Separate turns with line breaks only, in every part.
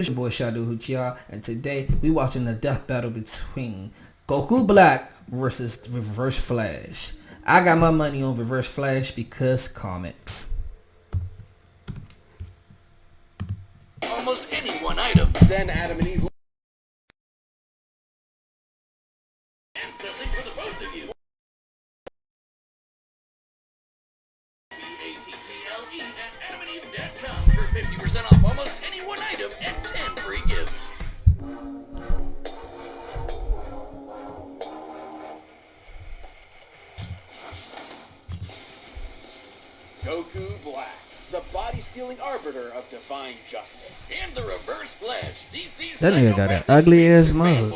It's your boy Shadow Uchiha, and today we watching the death battle between Goku Black versus Reverse Flash. I got my money on Reverse Flash because comics.
Almost any one item. Then Adam and Eve. And something for the both of you. BATTLE at adamandeve.com for 50% off almost any one item and 10 free gifts. Goku Black, the body-stealing arbiter of divine justice. And the Reverse Flash, DC's
That nigga got an ugly ass mug.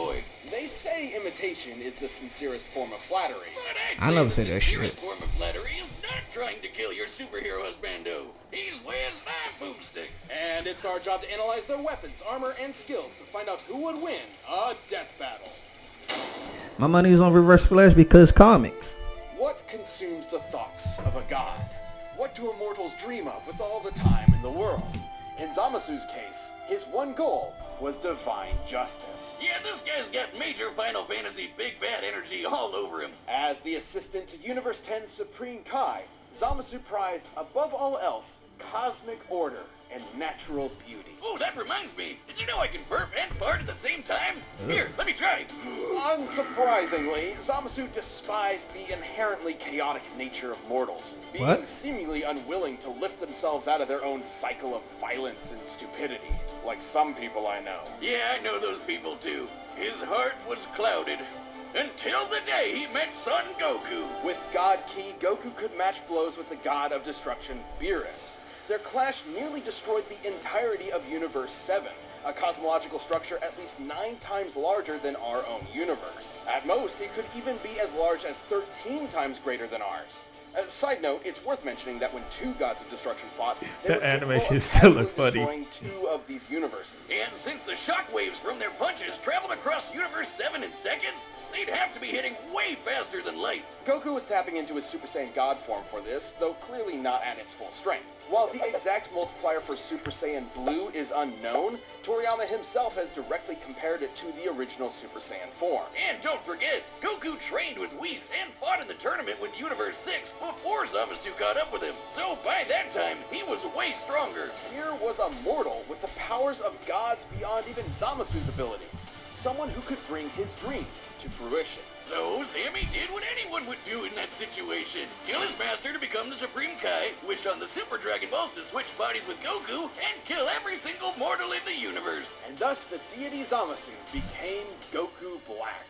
They say imitation is the sincerest form of flattery. But
I never said that shit.
The sincerest form of flattery is not trying to kill your superhero husbando. He's Where's my boomstick? And it's our job to analyze their weapons, armor, and skills to find out who would win a death battle.
My money is on Reverse Flash because comics.
What consumes the thoughts of a god? What do immortals dream of with all the time in the world? In Zamasu's case, his one goal was divine justice. Yeah, this guy's got major Final Fantasy big bad energy all over him. As the assistant to Universe 10's Supreme Kai, Zamasu prized, above all else, cosmic order and natural beauty. Oh, that reminds me. Did you know I can burp and fart at the same time? Here, let me try. Unsurprisingly, Zamasu despised the inherently chaotic nature of mortals, being seemingly unwilling to lift themselves out of their own cycle of violence and stupidity, like some people I know. Yeah, I know those people too. His heart was clouded. Until the day he met Son Goku. With God Ki, Goku could match blows with the god of destruction, Beerus. Their clash nearly destroyed the entirety of Universe 7, a cosmological structure at least 9 times larger than our own universe. At most, it could even be as large as 13 times greater than ours. As a side note, it's worth mentioning that when two gods of destruction fought, they were
animation
capable of
still look
actually
funny.
destroying 2 of these universes. And since the shockwaves from their punches traveled across Universe 7 in seconds, they'd have to be hitting way faster than light. Goku was tapping into his Super Saiyan God form for this, though clearly not at its full strength. While the exact multiplier for Super Saiyan Blue is unknown, Toriyama himself has directly compared it to the original Super Saiyan form. And don't forget, Goku trained with Whis and fought in the tournament with Universe 6 before Zamasu caught up with him. So by that time, he was way stronger. Here was a mortal with the powers of gods beyond even Zamasu's abilities. Someone who could bring his dreams to fruition. So, Sammy did what anyone would do in that situation. Kill his master to become the Supreme Kai, wish on the Super Dragon Balls to switch bodies with Goku, and kill every single mortal in the universe. And thus, the deity Zamasu became Goku Black.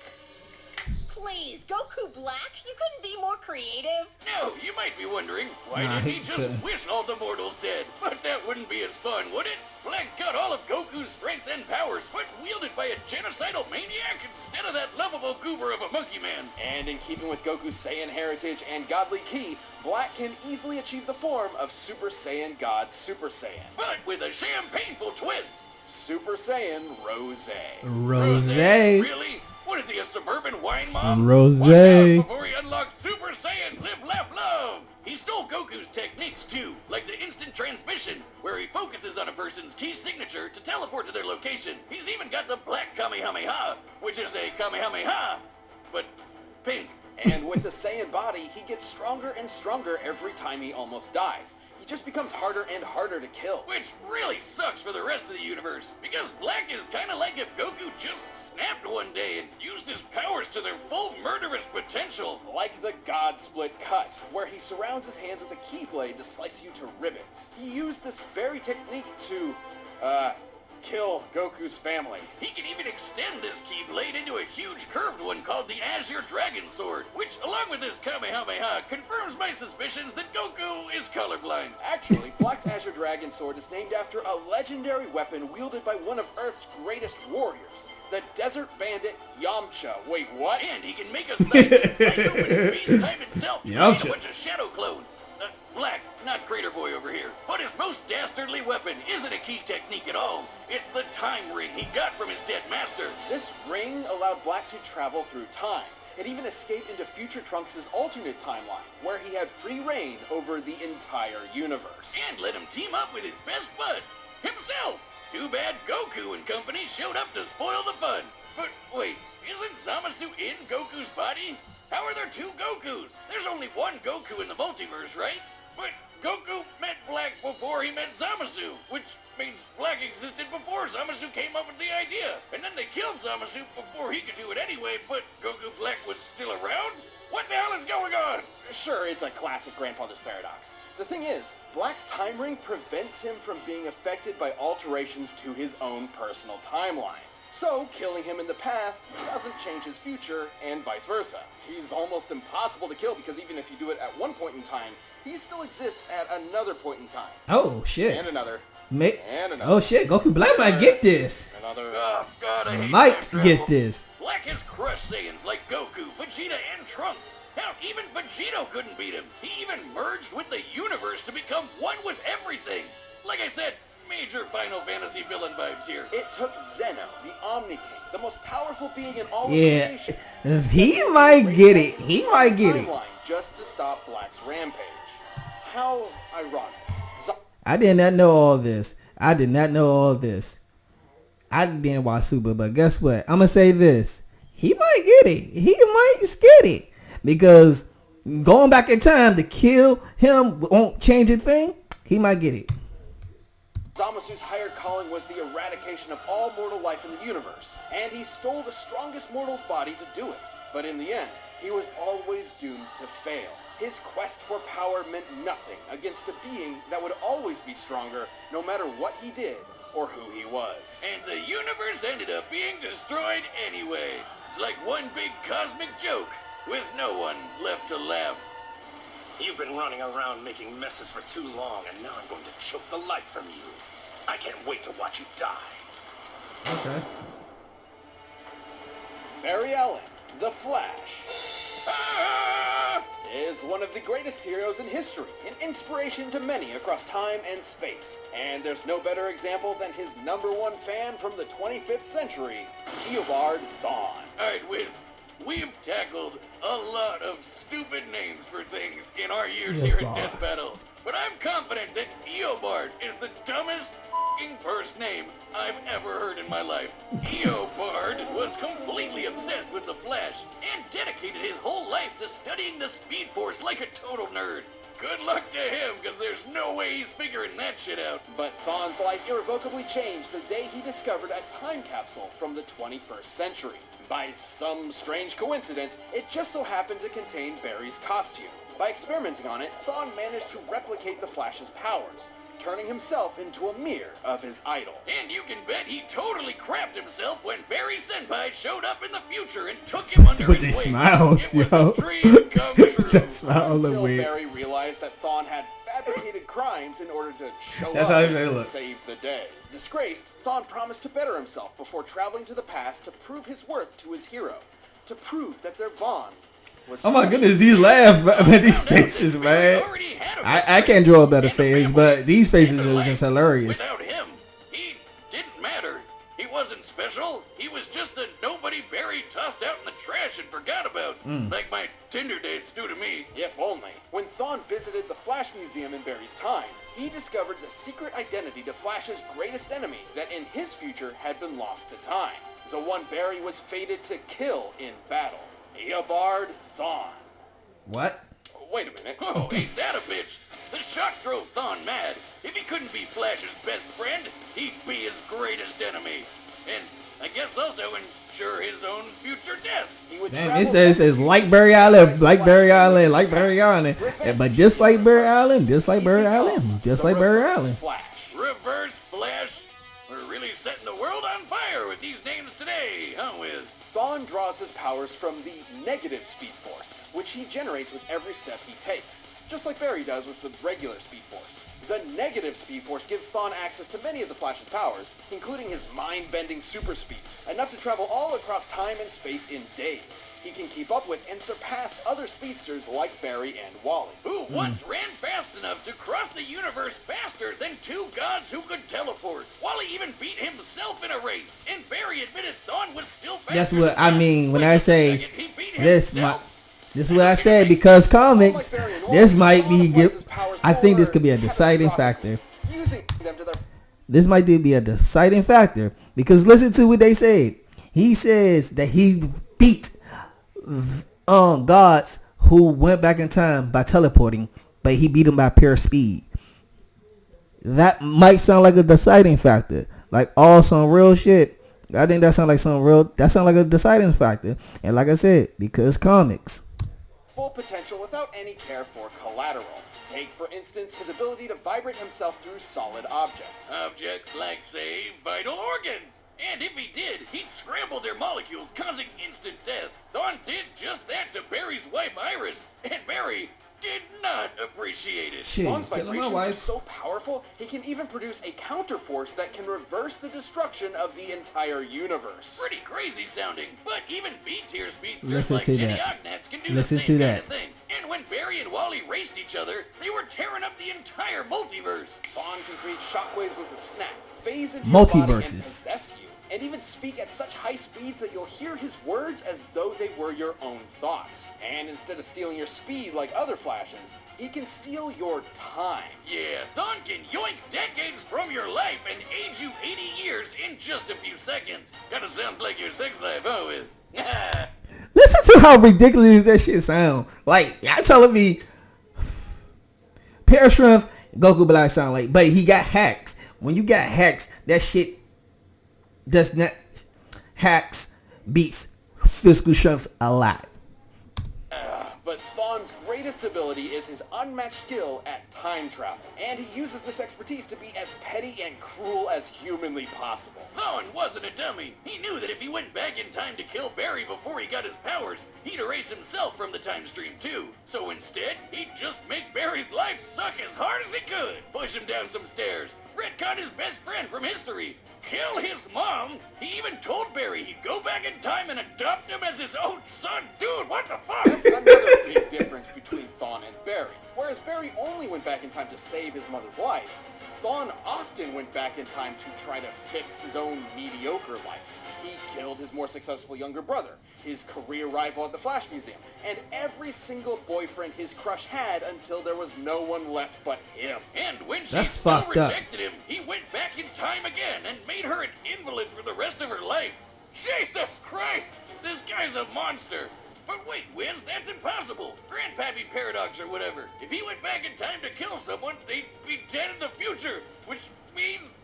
Please, Goku Black? You couldn't be more creative?
No, you might be wondering, why didn't he just wish all the mortals dead? But that wouldn't be as fun, would it? Black's got all of Goku's strength and powers, but wielded by a genocidal maniac instead of that lovable goober of a monkey man. And in keeping with Goku's Saiyan heritage and godly ki, Black can easily achieve the form of Super Saiyan God Super Saiyan. But with a champagneful twist, Super Saiyan Rose.
Rose.
Really? What is he, a suburban wine mom?
Rose.
Watch out before he unlocks Super Saiyan Live, Laugh, Love! He stole Goku's techniques too, like the instant transmission, where he focuses on a person's key signature to teleport to their location. He's even got the Black Kamehameha, which is a Kamehameha, but pink. And with the Saiyan body, he gets stronger and stronger every time he almost dies. He just becomes harder and harder to kill. Which really sucks for the rest of the universe, because Black is kinda like if Goku just snapped one day and used his powers to their full murderous potential. Like the God Split Cut, where he surrounds his hands with a keyblade to slice you to ribbons. He used this very technique to, kill Goku's family. He can even extend this Keyblade into a huge curved one called the Azure Dragon Sword, which, along with his Kamehameha, confirms my suspicions that Goku is colorblind. Actually, Black's Azure Dragon Sword is named after a legendary weapon wielded by one of Earth's greatest warriors, the Desert Bandit Yamcha. Wait, what? And he can make a sight that slides open space-time itself to create a bunch of shadow clones. Black, not Crater Boy over here. But his most dastardly weapon isn't a key technique at all. It's the time ring he got from his dead master. This ring allowed Black to travel through time. It even escaped into future Trunks' alternate timeline, where he had free reign over the entire universe. And let him team up with his best bud, himself. Too bad Goku and company showed up to spoil the fun. But wait, isn't Zamasu in Goku's body? How are there two Gokus? There's only one Goku in the multiverse, right? But Goku met Black before he met Zamasu, which means Black existed before Zamasu came up with the idea. And then they killed Zamasu before he could do it anyway, but Goku Black was still around? What the hell is going on?
Sure, it's a classic grandfather's paradox. The thing is, Black's time ring prevents him from being affected by alterations to his own personal timeline. So, killing him in the past doesn't change his future, and vice versa. He's almost impossible to kill because even if you do it at one point in time, he still exists at another point in time.
Oh shit.
And another. And another.
Oh shit, Goku Black might get this.
Another.
Oh god, I hate
Might
time
get
travel.
this.
Black has crushed Saiyans like Goku, Vegeta, and Trunks. Hell, even Vegito couldn't beat him. He even merged with the universe to become one with everything. Like I said, major Final Fantasy villain vibes here.
It took Zeno, the Omni King, the most powerful being in all of
Yeah,
creation.
he might get it. He might get it.
Timeline just to stop Black's rampage. How ironic.
I did not know all this. I did not know all this. I didn't watch Super, but guess what? I'm gonna say this. He might get it. He might get it. Because going back in time to kill him won't change a thing. He might get it.
Zamasu's higher calling was the eradication of all mortal life in the universe, and he stole the strongest mortal's body to do it. But in the end, he was always doomed to fail. His quest for power meant nothing against a being that would always be stronger no matter what he did or who he was.
And the universe ended up being destroyed anyway. It's like one big cosmic joke, with no one left to laugh.
You've been running around making messes for too long, and now I'm going to choke the life from you. I can't wait to watch you die.
Okay.
Barry Allen, the Flash,
Ah!
is one of the greatest heroes in history, an inspiration to many across time and space. And there's no better example than his #1 fan from the 25th century, Eobard Thawne.
Alright, Wiz, we've tackled a lot of stupid names for things in our years here at
Eobard.
Death Battle, but I'm confident that Eobard is the dumbest f***ing first name I've ever heard in my life. Eobard was completely obsessed with the Flash and dedicated his whole life to studying the Speed Force like a total nerd. Good luck to him, because there's no way he's figuring that shit out.
But Thawne's life irrevocably changed the day he discovered a time capsule from the 21st century. By some strange coincidence, it just so happened to contain Barry's costume. By experimenting on it, Thawne managed to replicate the Flash's powers, turning himself into a mirror of his idol.
And you can bet he totally crapped himself when Barry Senpai showed up in the future and took him under
With
his
these
wing.
smiles,
It was
yo.
a dream come true.
That smile look
Until
weird.
Barry realized that Thawne had fabricated crimes in order to show
That's
up
how
and
they look.
save the day. Disgraced, Thawne promised to better himself before traveling to the past to prove his worth to his hero, to prove that their bond was
Oh my
special.
goodness, these laugh, man, these faces, man. I can't draw a better face, but these faces are just hilarious.
Without him, he didn't matter. He wasn't special. He was just a nobody Barry tossed out in the trash and forgot about. Like my Tinder dates do to me.
If only. When Thawne visited the Flash Museum in Barry's time, he discovered the secret identity to Flash's greatest enemy that in his future had been lost to time. The one Barry was fated to kill in battle. Eobard Thawne.
What?
Wait a minute.
Oh, ain't that a bitch? The shock drove Thawne mad. If he couldn't be Flash's best friend, he'd be his greatest enemy. And I guess also ensure his own future death.
He would
Damn,
travel
it says like Barry Allen, like Barry Allen, like Barry Allen. But just like Barry Allen, just like Barry Allen, just
the
like Barry
Reverse
Allen.
Flash.
Reverse Flash. We're really setting the world on fire with these names today, huh, Wiz?
Thawne draws his powers from the negative Speed Force, which he generates with every step he takes, just like Barry does with the regular Speed Force. The negative Speed Force gives Thawne access to many of the Flash's powers, including his mind-bending super speed, enough to travel all across time and space in days. He can keep up with and surpass other speedsters like Barry and Wally.
Who once ran fast enough to cross the universe faster than two gods who could teleport. Wally even beat himself in a race, and Barry admitted Thawne was still faster.
That's what
than
I
Thawne.
mean when
Wait
I
a
say
second, he beat
this.
himself?
This is what I said because comics. This might be. I think this could be a deciding factor.
Using them to their
this might be a deciding factor because listen to what they said. He says that he beat gods who went back in time by teleporting, but he beat them by pure speed. That might sound like a deciding factor, like all some real shit. I think that sounds like some real. That sounds like a deciding factor, and like I said, because comics.
Full potential without any care for collateral. Take, for instance, his ability to vibrate himself through solid objects.
Objects like, say, vital organs. And if he did, he'd scramble their molecules, causing instant death. Thawne did just that to Barry's wife, Iris. And Barry did not appreciate it.
Shit,
Thawne's
killing my
vibrations are
wife.
so powerful, he can even produce a counterforce that can reverse the destruction of the entire universe.
Pretty crazy sounding, but even B-tier speedsters
Listen
like
to
Jenny
that.
Ognats can do
Listen
the same
to
kind
that.
of thing. And when Barry and Wally raced each other, they were tearing up the entire multiverse.
Thawne can create shockwaves with a snap, phase into your body and
Multiverses.
possess you, and even speak at such high speeds that you'll hear his words as though they were your own thoughts. And instead of stealing your speed like other Flashes, he can steal your time.
Yeah, Thawne can yoink decades from your life and age you 80 years in just a few seconds. Kinda sounds like your sex life, huh, Wiz?
Listen to how ridiculous that shit sound. Like y'all telling me, Pair Strength, Goku Black sound like, but he got hacks. When you got hacks, that shit does not. Hacks beats physical strength a lot.
But Thawne's greatest ability is his unmatched skill at time travel, and he uses this expertise to be as petty and cruel as humanly possible.
Thawne wasn't a dummy. He knew that if he went back in time to kill Barry before he got his powers, he'd erase himself from the time stream too. So instead, he'd just make Barry's life suck as hard as he could. Push him down some stairs. Retcon his best friend from history. Kill his mom. He even told Barry he'd go back in time and adopt him as his own son. Dude, what the fuck?
That's another big difference between Thawne and Barry. Whereas Barry only went back in time to save his mother's life, Thawne often went back in time to try to fix his own mediocre life. He killed his more successful younger brother, his career rival at the Flash Museum, and every single boyfriend his crush had until there was no one left but him.
And when she
That's
still
fucked up.
rejected him, he went back in time again and made her an invalid for the rest of her life. Jesus Christ! This guy's a monster. But wait, Wiz, that's impossible. Grandpappy Paradox or whatever. If he went back in time to kill someone, they'd be dead in the future. Which means...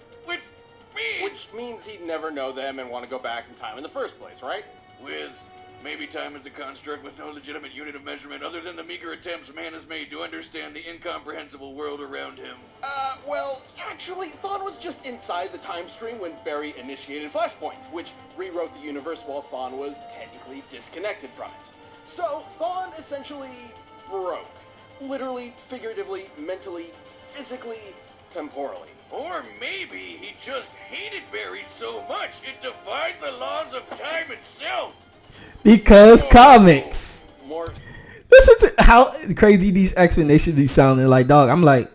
Which means he'd never know them and want to go back in time in the first place, right?
Wiz, maybe time is a construct with no legitimate unit of measurement other than the meager attempts man has made to understand the incomprehensible world around him.
Well, actually, Thawne was just inside the time stream when Barry initiated Flashpoint, which rewrote the universe while Thawne was technically disconnected from it. So, Thawne essentially broke. Literally, figuratively, mentally, physically, temporally.
Or maybe he just hated Barry so much it defied the laws of time itself.
Because comics.
More...
Listen to how crazy these explanations be sounding. Like, dog, I'm like,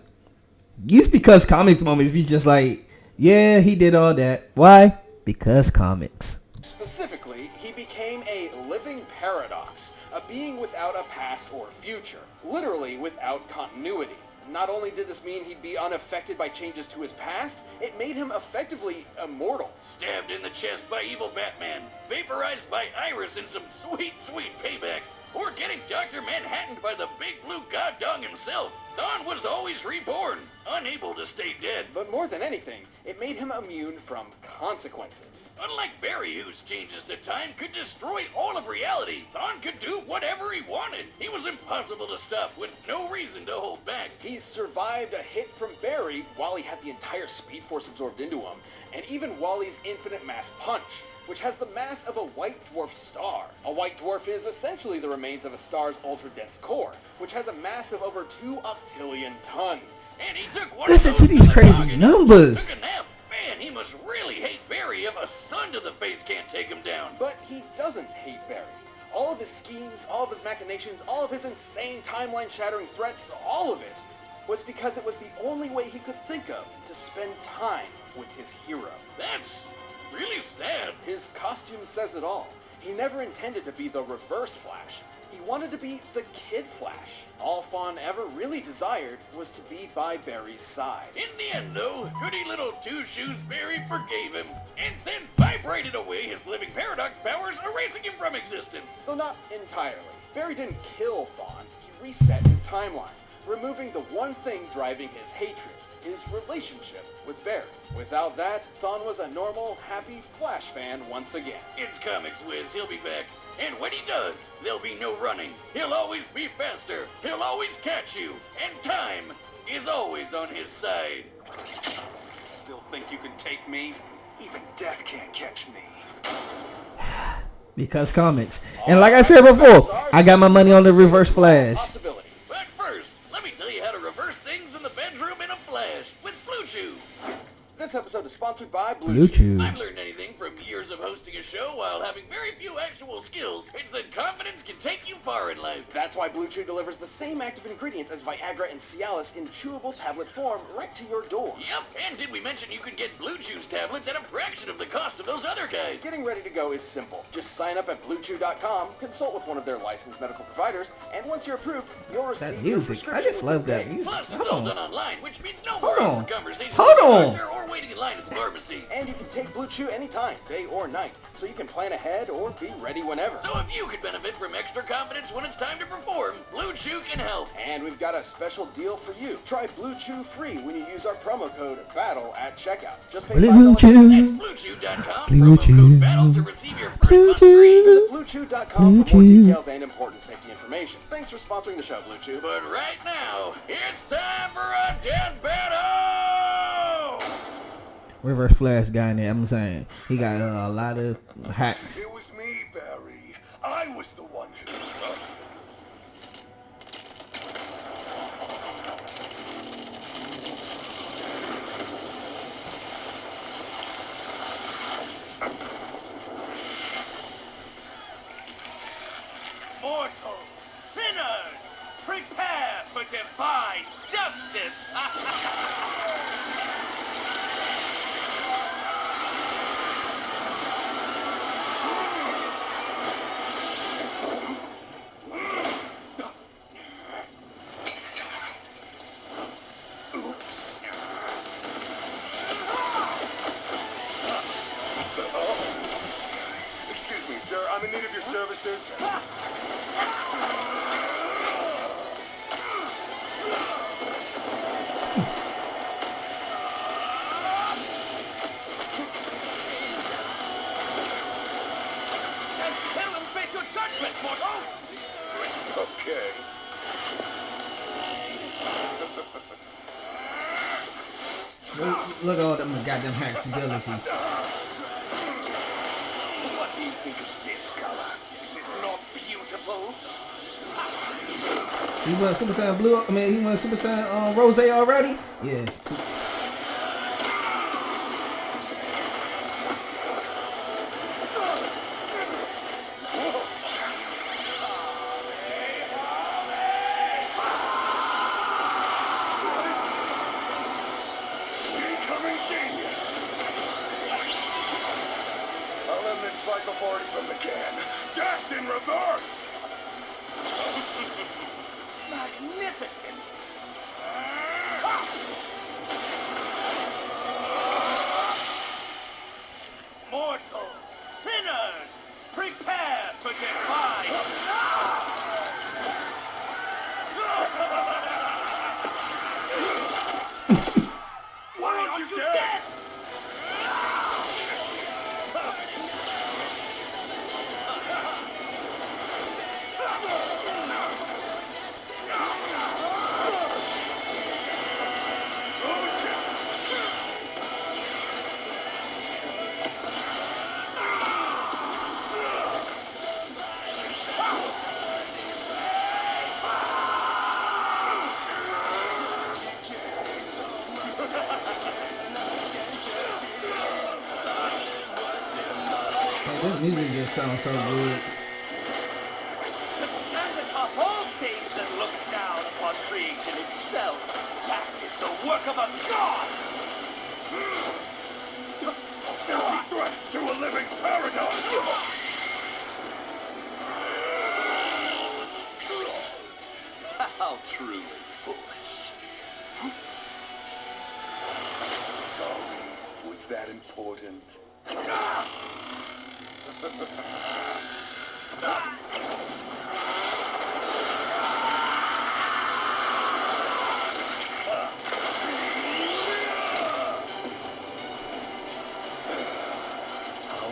use because comics moments be just like, yeah, he did all that. Why? Because comics.
Specifically, he became a living paradox, a being without a past or future, literally without continuity. Not only did this mean he'd be unaffected by changes to his past, it made him effectively immortal.
Stabbed in the chest by evil Batman, vaporized by Iris in some sweet, sweet payback, or getting Dr. Manhattan by the big blue god dong himself. Thawne was always reborn, unable to stay dead.
But more than anything, it made him immune from consequences.
Unlike Barry, whose changes to time could destroy all of reality, Thawne could do whatever he wanted. He was impossible to stop with no reason to hold back.
He survived a hit from Barry while he had the entire Speed Force absorbed into him, and even Wally's infinite mass punch, which has the mass of a white dwarf star. A white dwarf is essentially the remains of a star's ultra-dense core, which has a mass of over 2 octillion tons.
And he took one
Listen
of
to
those
these
the
crazy
noggin,
numbers.
Took a nap. Man, he must really hate Barry if a sun to the face can't take him down.
But he doesn't hate Barry. All of his schemes, all of his machinations, all of his insane timeline-shattering threats, all of it was because it was the only way he could think of to spend time with his hero.
That's really sad.
His costume says it all. He never intended to be the Reverse Flash. He wanted to be the Kid Flash. All Fawn ever really desired was to be by Barry's side.
In the end, though, goody little Two-Shoes Barry forgave him, and then vibrated away his living paradox powers, erasing him from existence.
Though not entirely. Barry didn't kill Fawn, he reset his timeline, removing the one thing driving his hatred, his relationship with Barry. Without that, Thawne was a normal, happy Flash fan once again.
It's Comics Wiz, he'll be back. And when he does, there'll be no running. He'll always be faster, he'll always catch you, and time is always on his side.
Still think you can take me? Even death can't catch me.
Because comics. And like I said before, I got my money on the Reverse Flash.
Possibilities.
But first, let me tell you how to reverse things in the bedroom in a flash with Blue Chew.
This episode is sponsored by
Blue Chew.
I've learned anything from years of hosting a show while having very few actual skills. It's that confidence can take you far in life.
That's why Blue Chew delivers the same active ingredients as Viagra and Cialis in chewable tablet form right to your door.
Yep, and did we mention you can get Blue Chew's tablets at a fraction of the cost of those other guys?
Getting ready to go is simple. Just sign up at BlueChew.com, consult with one of their licensed medical providers, and once you're approved, you'll receive
That
your
music.
prescription
I just love
within
that
days.
music.
Plus, it's all done online, which means no
Hold
more
on.
awkward conversations
Hold
with your
on.
doctor or waiting in line at the pharmacy.
And you can take Blue Chew anytime, day or night, so you can plan ahead or be ready whenever.
So if you could benefit from extra confidence when it's time to perform, Blue Chew can help.
And we've got a special deal for you. Try Blue Chew free when you use our promo code BATTLE at checkout. Just pay
Blue
$5.
Chew.
That's BlueChew.com.
Blue
Promo
Chew.
code BATTLE to receive your first
Blue
month free.
Chew.
Visit BlueChew.com for more
Chew.
details and important safety information. Thanks for sponsoring the show, Blue Chew.
But right now, it's time for a death battle!
Reverse Flash guy in there. I'm saying he got a lot of hacks.
It was me, Barry. I was the one who... Mortal sinners, prepare for divine justice! Oops. Excuse me, sir. I'm in need of your services. And kill and face your judgment, mortal! Okay.
Look at all them goddamn hacks abilities.
What do you think of this color? Is it not beautiful?
He went Super Saiyan Blue. I mean, he went Super Saiyan Rose already. Yes.
Incoming genius! I'll end this fight before it even began. Death in reverse! Magnificent! Mortal sinners, prepare for divine... Why aren't you dead?
Hey, this music just sounds so good.
To stand atop all things and look down upon creation itself, that is the work of a god! Empty threats to a living paradox!
it's that important. How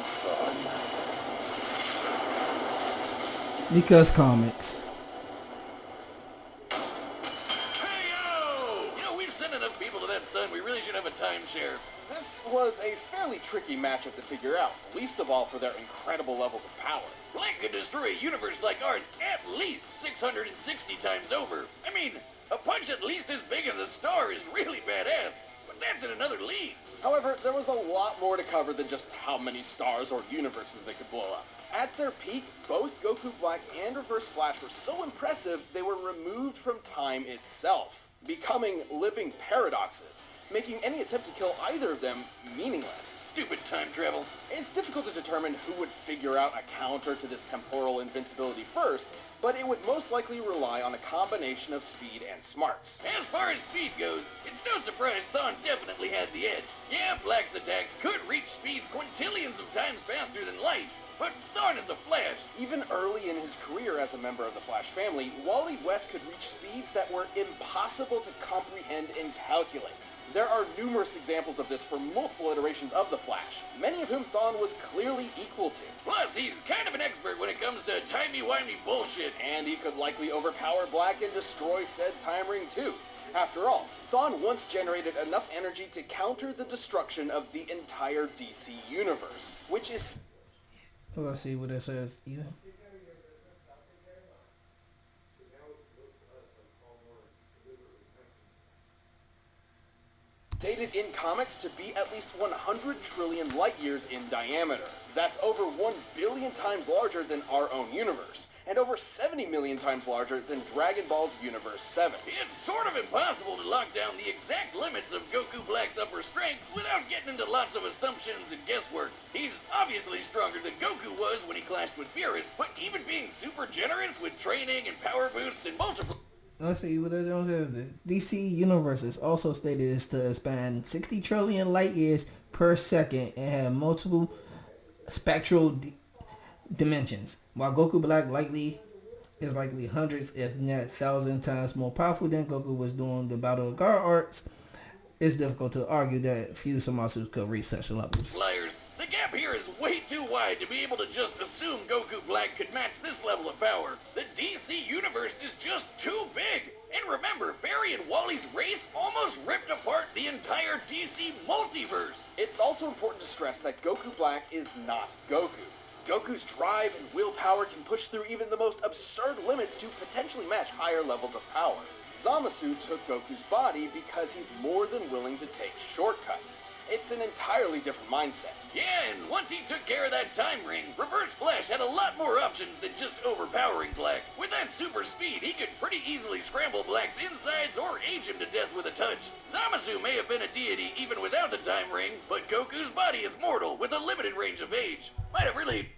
fun.
Because comics.
Hey-o! You know, we've sent enough people to that sun, we really should have a timeshare.
This was a fairly tricky matchup to figure out, least of all for their incredible levels of power.
Black could destroy a universe like ours at least 660 times over. I mean, a punch at least as big as a star is really badass. But that's in another league.
However, there was a lot more to cover than just how many stars or universes they could blow up. At their peak, both Goku Black and Reverse Flash were so impressive they were removed from time itself, becoming living paradoxes, making any attempt to kill either of them meaningless.
Stupid time travel.
It's difficult to determine who would figure out a counter to this temporal invincibility first, but it would most likely rely on a combination of speed and smarts.
As far as speed goes, it's no surprise Thawne definitely had the edge. Yeah, Black's attacks could reach speeds quintillions of times faster than light, but Thawne is a Flash.
Even early in his career as a member of the Flash family, Wally West could reach speeds that were impossible to comprehend and calculate. There are numerous examples of this for multiple iterations of the Flash, many of whom Thawne was clearly equal to.
Plus, he's kind of an expert when it comes to timey-wimey bullshit.
And he could likely overpower Black and destroy said time ring too. After all, Thawne once generated enough energy to counter the destruction of the entire DC universe, which is...
Let's see what it says. Yeah.
stated in comics to be at least 100 trillion light years in diameter. That's over 1 billion times larger than our own universe, and over 70 million times larger than Dragon Ball's Universe 7.
It's sort of impossible to lock down the exact limits of Goku Black's upper strength without getting into lots of assumptions and guesswork. He's obviously stronger than Goku was when he clashed with Beerus, but even being super generous with training and power boosts and multiple...
Let's see what it says. The DC universe is also stated is to span 60 trillion light years per second and have multiple spectral dimensions. While Goku Black is likely hundreds, if not thousands times more powerful than Goku was during the Battle of God arcs, it's difficult to argue that few Zamasu could reach such levels.
Liars. The gap here is way too wide to be able to just assume Goku Black could match this level of power. The DC universe is just too big. And remember, Barry and Wally's race almost ripped apart the entire DC multiverse.
It's also important to stress that Goku Black is not Goku. Goku's drive and willpower can push through even the most absurd limits to potentially match higher levels of power. Zamasu took Goku's body because he's more than willing to take shortcuts. It's an entirely different mindset.
Yeah, and once he took care of that time ring, Reverse Flash had a lot more options than just overpowering Black. With that super speed, he could pretty easily scramble Black's insides or age him to death with a touch. Zamasu may have been a deity even without the time ring, but Goku's body is mortal with a limited range of age. Might have really...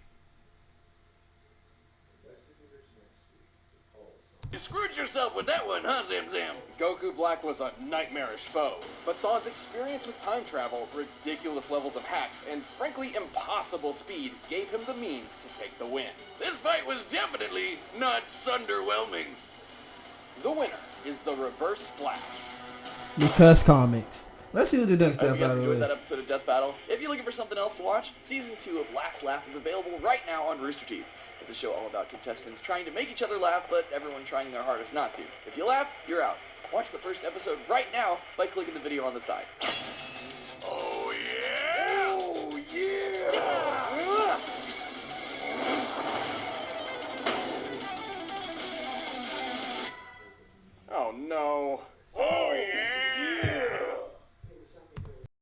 You screwed yourself with that one, huh, Zam Zam?
Goku Black was a nightmarish foe, but Thawne's experience with time travel, ridiculous levels of hacks, and frankly impossible speed gave him the means to take the win.
This fight was definitely not sunderwhelming.
The winner is the Reverse Flash.
Because comics. Let's see what the next
Hope
Death
you guys
Battle
enjoyed
is.
that episode of Death Battle. If you're looking for something else to watch, Season 2 of Last Laugh is available right now on Rooster Teeth. It's a show all about contestants trying to make each other laugh, but everyone trying their hardest not to. If you laugh, you're out. Watch the first episode right now by clicking the video on the side.
Oh, yeah?
Oh, yeah! Oh, no.